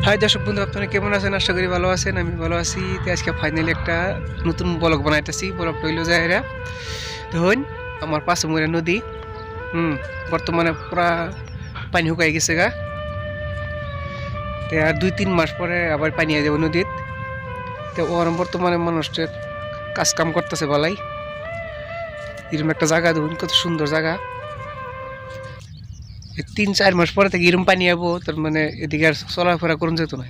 High দর্শক বন্ধু, আপনারা কেমন আছেন? আশা করি ভালো আছেন। আমি ভালো আছি। তো আজকে ফাইনালি একটা নতুন ব্লগ বানাইতেছি। ব্লগটা হইল যাইরা ধরুন আমার পাঁচমুড়া নদী বর্তমানে পুরা পানি শুকাই গেছে গা। তো আর 2-3 মাস পরে আবার পানি আই যাব নদীত। তো ওর বর্তমানে মানুষটা কাজ কাম করতেছে ভালাই। এরকম একটা জায়গা দেখুন, কত সুন্দর জায়গা। 3-4 মাস পরে থেকে এরকম পানি আবো, তার মানে এদিকে আর চলাফেরা করুন যেত না।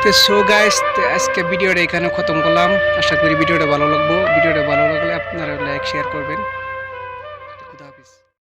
তো সো গাইস, আজকে ভিডিওটা এখানে খতম করলাম। আশা করি ভিডিওটা ভালো লাগবে। ভিডিওটা ভালো লাগলে আপনারা লাইক শেয়ার করবেন।